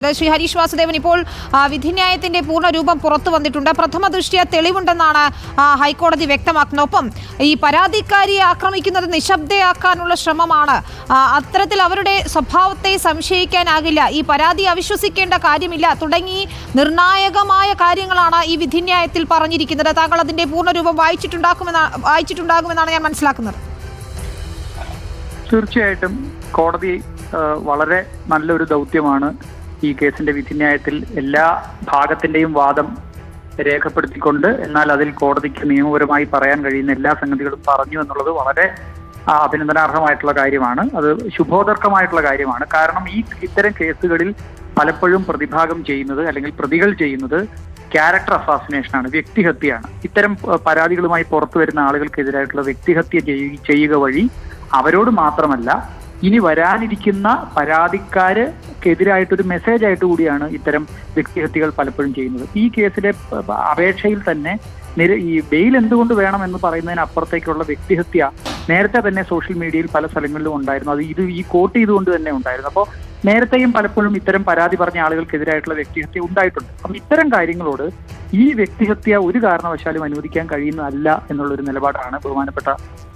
ശ്രീ ഹരീഷ് വാസുദേവൻ, ഇപ്പോൾ വിധിന്യായത്തിന്റെ പൂർണ്ണരൂപം പുറത്തു വന്നിട്ടുണ്ട്. പ്രഥമ ദൃഷ്ട്യാ തെളിവുണ്ടെന്നാണ് ഹൈക്കോടതി വ്യക്തമാക്കുന്നത്. ഒപ്പം ഈ പരാതിക്കാരിയെ ആക്രമിക്കുന്നത് നിശബ്ദയാക്കാനുള്ള ശ്രമമാണ്. അത്തരത്തിൽ അവരുടെ സ്വഭാവത്തെ സംശയിക്കാനാകില്ല, ഈ പരാതി അവിശ്വസിക്കേണ്ട കാര്യമില്ല തുടങ്ങി നിർണായകമായ കാര്യങ്ങളാണ് ഈ വിധിന്യായത്തിൽ പറഞ്ഞിരിക്കുന്നത്. താങ്കൾ അതിന്റെ പൂർണ്ണരൂപം വായിച്ചിട്ടുണ്ടാകുമെന്നാണ് ഞാൻ മനസ്സിലാക്കുന്നത്. തീർച്ചയായിട്ടും കോടതി വളരെ നല്ലൊരു ദൗത്യമാണ് ഈ കേസിന്റെ വിധിന്യായത്തിൽ എല്ലാ ഭാഗത്തിന്റെയും വാദം രേഖപ്പെടുത്തിക്കൊണ്ട്, എന്നാൽ അതിൽ കോടതിക്ക് നിയമപരമായി പറയാൻ കഴിയുന്ന എല്ലാ സംഗതികളും പറഞ്ഞു എന്നുള്ളത് വളരെ അഭിനന്ദനാർഹമായിട്ടുള്ള കാര്യമാണ്. അത് ശുഭോദർക്കമായിട്ടുള്ള കാര്യമാണ്. കാരണം ഇത്തരം കേസുകളിൽ പലപ്പോഴും പ്രതിഭാഗം ചെയ്യുന്നത് അല്ലെങ്കിൽ പ്രതികൾ ചെയ്യുന്നത് ക്യാരക്ടർ അസാസിനേഷനാണ്, വ്യക്തിഹത്യയാണ്. ഇത്തരം പരാതികളുമായി പുറത്തു വരുന്ന ആളുകൾക്കെതിരായിട്ടുള്ള വ്യക്തിഹത്യ ചെയ്യുക വഴി അവരോട് മാത്രമല്ല, ഇനി വരാനിരിക്കുന്ന പരാതിക്കാർക്കെതിരായിട്ടൊരു മെസ്സേജ് ആയിട്ട് കൂടിയാണ് ഇത്തരം വ്യക്തിഹത്യകൾ പലപ്പോഴും ചെയ്യുന്നത്. ഈ കേസിലെ അപേക്ഷയിൽ തന്നെ ഈ ബെയിൽ എന്തുകൊണ്ട് വേണം എന്ന് പറയുന്നതിനപ്പുറത്തേക്കുള്ള വ്യക്തിഹത്യ നേരത്തെ തന്നെ സോഷ്യൽ മീഡിയയിൽ പല സ്ഥലങ്ങളിലും ഉണ്ടായിരുന്നു. അത് ഈ കോട്ട് ചെയ്തുകൊണ്ട് തന്നെ ഉണ്ടായിരുന്നു. അപ്പോൾ നേരത്തെയും പലപ്പോഴും ഇത്തരം പരാതി പറഞ്ഞ ആളുകൾക്കെതിരായിട്ടുള്ള വ്യക്തിഹത്യ ഉണ്ടായിട്ടുണ്ട്. അപ്പം ഇത്തരം കാര്യങ്ങളോട് ഈ വ്യക്തിഹത്യ ഒരു കാരണവശാലും അനുവദിക്കാൻ കഴിയുന്നതല്ല എന്നുള്ളൊരു നിലപാടാണ് ബഹുമാനപ്പെട്ട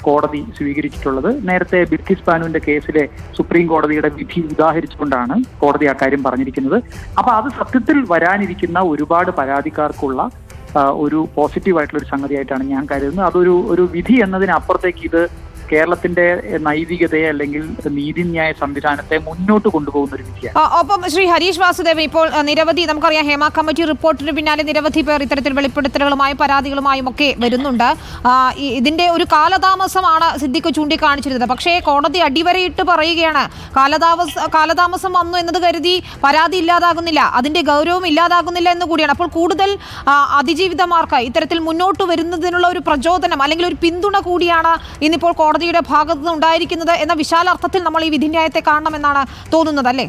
കോടതി സ്വീകരിച്ചിട്ടുള്ളത്. നേരത്തെ ബിൽക്കിസ് ബാനുവിന്റെ കേസിലെ സുപ്രീം കോടതിയുടെ വിധി ഉദാഹരിച്ചുകൊണ്ടാണ് കോടതി ആ കാര്യം പറഞ്ഞിരിക്കുന്നത്. അപ്പൊ അത് സത്യത്തിൽ വരാനിരിക്കുന്ന ഒരുപാട് പരാതിക്കാർക്കുള്ള ഒരു പോസിറ്റീവായിട്ടുള്ള ഒരു സംഗതിയായിട്ടാണ് ഞാൻ കരുതുന്നത്. അതൊരു വിധി എന്നതിനപ്പുറത്തേക്ക് ഇത് കേരളത്തിന്റെ നൈതികതയെ അല്ലെങ്കിൽ നീതിന്യായ സംവിധാനത്തെ മുന്നോട്ട് കൊണ്ടുപോകുന്ന ഒരു വിധിയാണ്. ഒപ്പം ശ്രീ ഹരീഷ് വാസുദേവൻ, ഇപ്പോൾ നിരവധി നമുക്കറിയാം, ഹേമ കമ്മിറ്റി റിപ്പോർട്ടിന് പിന്നാലെ നിരവധി പേർ ഇത്തരത്തിൽ വെളിപ്പെടുത്തലുകളുമായും പരാതികളുമായും ഒക്കെ വരുന്നുണ്ട്. ഇതിന്റെ ഒരു കാലതാമസമാണ് സിദ്ദിഖ് ചൂണ്ടിക്കാണിച്ചിരുന്നത്. പക്ഷേ കോടതി അടിവരയിട്ട് പറയുകയാണ്, കാലതാമസം വന്നു എന്നത് കരുതി പരാതി ഇല്ലാതാകുന്നില്ല, അതിന്റെ ഗൗരവം ഇല്ലാതാകുന്നില്ല എന്ന് കൂടിയാണ്. അപ്പോൾ കൂടുതൽ അതിജീവിതമാർക്ക് ഇത്തരത്തിൽ മുന്നോട്ട് വരുന്നതിനുള്ള ഒരു പ്രചോദനം അല്ലെങ്കിൽ ഒരു പിന്തുണ കൂടിയാണ് ഇന്നിപ്പോൾ കോടതിയുടെ ഭാഗത്ത് നിന്ന് ഉണ്ടായിരിക്കുന്നത് എന്ന വിശാല അർത്ഥത്തിൽ നമ്മൾ ഈ വിധിന്യായത്തെ കാണണമെന്നാണ് തോന്നുന്നത്, അല്ലേ?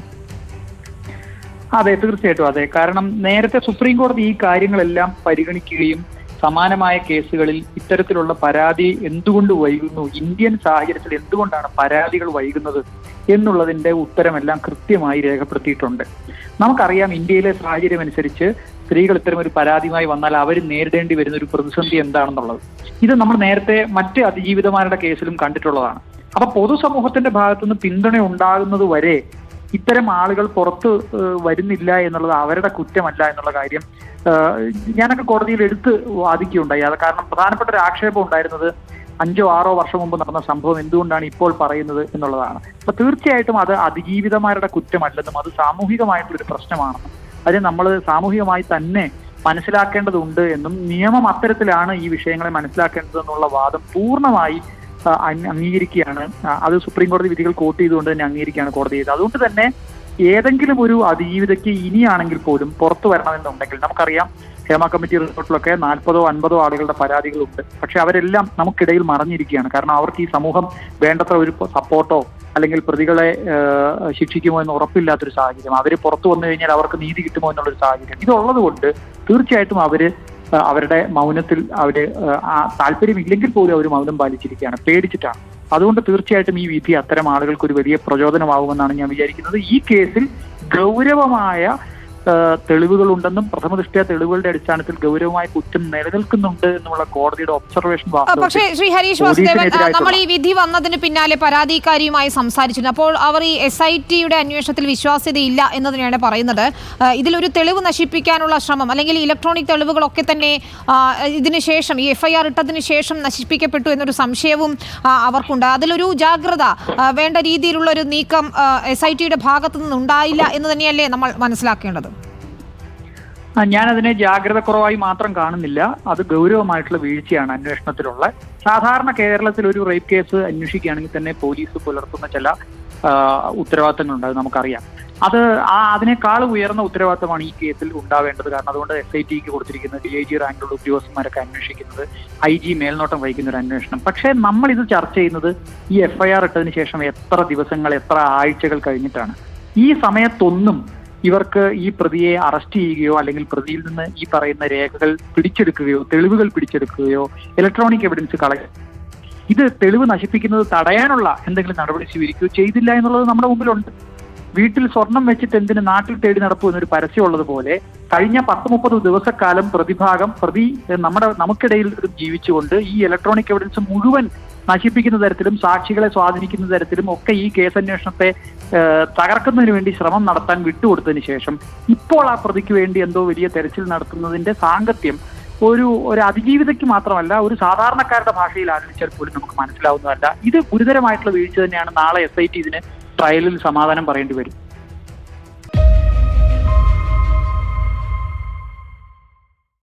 അതെ, തീർച്ചയായിട്ടും അതെ. കാരണം നേരത്തെ സുപ്രീം കോടതി ഈ കാര്യങ്ങളെല്ലാം പരിഗണിക്കുകയും സമാനമായ കേസുകളിൽ ഇത്തരത്തിലുള്ള പരാതി എന്തുകൊണ്ട് വൈകുന്നു, ഇന്ത്യൻ സാഹചര്യത്തിൽ എന്തുകൊണ്ടാണ് പരാതികൾ വൈകുന്നത് എന്നുള്ളതിന്റെ ഉത്തരമെല്ലാം കൃത്യമായി രേഖപ്പെടുത്തിയിട്ടുണ്ട്. നമുക്കറിയാം, ഇന്ത്യയിലെ സാഹചര്യം അനുസരിച്ച് സ്ത്രീകൾ ഇത്തരം ഒരു പരാതിയുമായി വന്നാൽ അവർ നേരിടേണ്ടി വരുന്ന ഒരു പ്രതിസന്ധി എന്താണെന്നുള്ളത് ഇത് നമ്മൾ നേരത്തെ മറ്റ് അതിജീവിതമാരുടെ കേസിലും കണ്ടിട്ടുള്ളതാണ്. അപ്പൊ പൊതുസമൂഹത്തിന്റെ ഭാഗത്തുനിന്ന് പിന്തുണ ഉണ്ടാകുന്നത് വരെ ഇത്തരം ആളുകൾ പുറത്ത് വരുന്നില്ല എന്നുള്ളത് അവരുടെ കുറ്റമല്ല എന്നുള്ള കാര്യം ഞാനൊക്കെ കോടതിയിൽ എടുത്ത് വാദിക്കുകയുണ്ടായി. അത് കാരണം പ്രധാനപ്പെട്ട ഒരു ആക്ഷേപം ഉണ്ടായിരുന്നത് 5-6 വർഷം മുമ്പ് നടന്ന സംഭവം എന്തുകൊണ്ടാണ് ഇപ്പോൾ പറയുന്നത് എന്നുള്ളതാണ്. അപ്പൊ തീർച്ചയായിട്ടും അത് അതിജീവിതമാരുടെ കുറ്റമല്ലെന്നും അത് സാമൂഹികമായിട്ടുള്ളൊരു പ്രശ്നമാണെന്നും അതിനെ നമ്മൾ സാമൂഹികമായി തന്നെ മനസ്സിലാക്കേണ്ടതുണ്ട് എന്നും നിയമം അത്തരത്തിലാണ് ഈ വിഷയങ്ങളെ മനസ്സിലാക്കേണ്ടതെന്നുള്ള വാദം പൂർണ്ണമായി അംഗീകരിക്കുകയാണ്. അത് സുപ്രീം കോടതി വിധികൾ കോട്ട് ചെയ്തുകൊണ്ട് തന്നെ അംഗീകരിക്കുകയാണ് കോടതി ചെയ്തത്. അതുകൊണ്ട് തന്നെ ഏതെങ്കിലും ഒരു അതിജീവിതയ്ക്ക് ഇനിയാണെങ്കിൽ പോലും പുറത്തു വരണമെന്നുണ്ടെങ്കിൽ, നമുക്കറിയാം ഹേമ കമ്മിറ്റി റിപ്പോർട്ടിലൊക്കെ 40-50 ആളുകളുടെ പരാതികളുണ്ട്. പക്ഷെ അവരെല്ലാം നമുക്കിടയിൽ മറഞ്ഞിരിക്കുകയാണ്. കാരണം അവർക്ക് ഈ സമൂഹം വേണ്ടത്ര ഒരു സപ്പോർട്ടോ അല്ലെങ്കിൽ പ്രതികളെ ശിക്ഷിക്കുമോ എന്ന് ഉറപ്പില്ലാത്തൊരു സാഹചര്യം, അവർ പുറത്തു വന്നു കഴിഞ്ഞാൽ അവർക്ക് നീതി കിട്ടുമോ എന്നുള്ളൊരു സാഹചര്യം ഇതുള്ളത് കൊണ്ട് തീർച്ചയായിട്ടും അവരുടെ മൗനത്തിൽ താല്പര്യമില്ലെങ്കിൽ പോലും അവർ മൗനം പാലിച്ചിരിക്കുകയാണ്, പേടിച്ചിട്ടാണ്. അതുകൊണ്ട് തീർച്ചയായിട്ടും ഈ വിധി അത്തരം ആളുകൾക്ക് ഒരു വലിയ പ്രചോദനമാകുമെന്നാണ് ഞാൻ വിചാരിക്കുന്നത്. ഈ കേസിൽ ഗൗരവമായ തെളിവുകളുണ്ടെന്നും പ്രഥമദൃഷ്ട്യാ തെളിവുകളുടെ അടിസ്ഥാനത്തിൽ ഗൗരവമായ കുറ്റം നിലനിൽക്കുന്നുണ്ട് എന്നുള്ള കോടതിയുടെ ഒബ്സർവേഷൻ. പക്ഷേ ശ്രീ ഹരീഷ് വാസുദേവൻ, നമ്മൾ ഈ വിധി വന്നതിന് പിന്നാലെ പരാതിക്കാരിയുമായി സംസാരിച്ചിരുന്നു. അപ്പോൾ അവർ ഈ SITയുടെ അന്വേഷണത്തിൽ വിശ്വാസ്യതയില്ല എന്നതിനാണ് പറയുന്നത്. ഇതിലൊരു തെളിവ് നശിപ്പിക്കാനുള്ള ശ്രമം അല്ലെങ്കിൽ ഇലക്ട്രോണിക് തെളിവുകളൊക്കെ തന്നെ ഇതിന് ശേഷം ഈ FIR ഇട്ടതിന് ശേഷം നശിപ്പിക്കപ്പെട്ടു എന്നൊരു സംശയവും അവർക്കുണ്ട്. അതിലൊരു ജാഗ്രത വേണ്ട രീതിയിലുള്ള ഒരു നീക്കം SITയുടെ ഭാഗത്തു നിന്നുണ്ടായില്ല എന്ന് തന്നെയല്ലേ നമ്മൾ മനസ്സിലാക്കേണ്ടത്? ഞാനതിനെ ജാഗ്രത കുറവായി മാത്രം കാണുന്നില്ല. അത് ഗൗരവമായിട്ടുള്ള വീഴ്ചയാണ് അന്വേഷണത്തിലുള്ള. സാധാരണ കേരളത്തിൽ ഒരു റേപ്പ് കേസ് അന്വേഷിക്കുകയാണെങ്കിൽ തന്നെ പോലീസ് പുലർത്തുന്ന ചില ഉത്തരവാദിത്തങ്ങളുണ്ട്, അത് നമുക്കറിയാം. അതിനേക്കാൾ ഉയർന്ന ഉത്തരവാദിത്തമാണ് ഈ കേസിൽ ഉണ്ടാവേണ്ടത്. കാരണം അതുകൊണ്ട് SITക്ക് കൊടുത്തിരിക്കുന്നത് DIG റാങ്കിലുള്ള ഉദ്യോഗസ്ഥന്മാരൊക്കെ അന്വേഷിക്കുന്നത്, IG മേൽനോട്ടം വഹിക്കുന്ന ഒരു അന്വേഷണം. പക്ഷേ നമ്മൾ ഇത് ചർച്ച ചെയ്യുന്നത് ഈ FIR ഇട്ടതിന് ശേഷം എത്ര ദിവസങ്ങൾ, എത്ര ആഴ്ചകൾ കഴിഞ്ഞിട്ടാണ്. ഈ സമയത്തൊന്നും ഇവർക്ക് ഈ പ്രതിയെ അറസ്റ്റ് ചെയ്യുകയോ അല്ലെങ്കിൽ പ്രതിയിൽ നിന്ന് ഈ പറയുന്ന രേഖകൾ പിടിച്ചെടുക്കുകയോ തെളിവുകൾ പിടിച്ചെടുക്കുകയോ ഇലക്ട്രോണിക് എവിഡൻസ് ഇത് തെളിവ് നശിപ്പിക്കുന്നത് തടയാനുള്ള എന്തെങ്കിലും നടപടി സ്വീകരിക്കുകയോ ചെയ്തില്ല എന്നുള്ളത് നമ്മുടെ മുമ്പിലുണ്ട്. വീട്ടിൽ സ്വർണം വെച്ചിട്ട് എന്തിന് നാട്ടിൽ തേടി നടപ്പു എന്നൊരു പരസ്യം ഉള്ളതുപോലെ കഴിഞ്ഞ 10-30 ദിവസക്കാലം പ്രതി നമുക്കിടയിൽ ജീവിച്ചുകൊണ്ട് ഈ ഇലക്ട്രോണിക് എവിഡൻസ് മുഴുവൻ നശിപ്പിക്കുന്ന തരത്തിലും സാക്ഷികളെ സ്വാധീനിക്കുന്ന തരത്തിലും ഒക്കെ ഈ കേസന്വേഷണത്തെ തകർക്കുന്നതിന് വേണ്ടി ശ്രമം നടത്താൻ വിട്ടുകൊടുത്തതിന് ശേഷം ഇപ്പോൾ ആ പ്രതിക്ക് വേണ്ടി എന്തോ വലിയ തെരച്ചിൽ നടത്തുന്നതിന്റെ സാങ്കത്യം ഒരു അതിജീവിതയ്ക്ക് മാത്രമല്ല ഒരു സാധാരണക്കാരുടെ ഭാഷയിൽ ആലോചിച്ചാൽ പോലും നമുക്ക് മനസ്സിലാവുന്നതല്ല. ഇത് ഗുരുതരമായിട്ടുള്ള വീഴ്ച തന്നെയാണ്. നാളെ SIT ഇതിന് ട്രയലിൽ സമാധാനം പറയേണ്ടി വരും.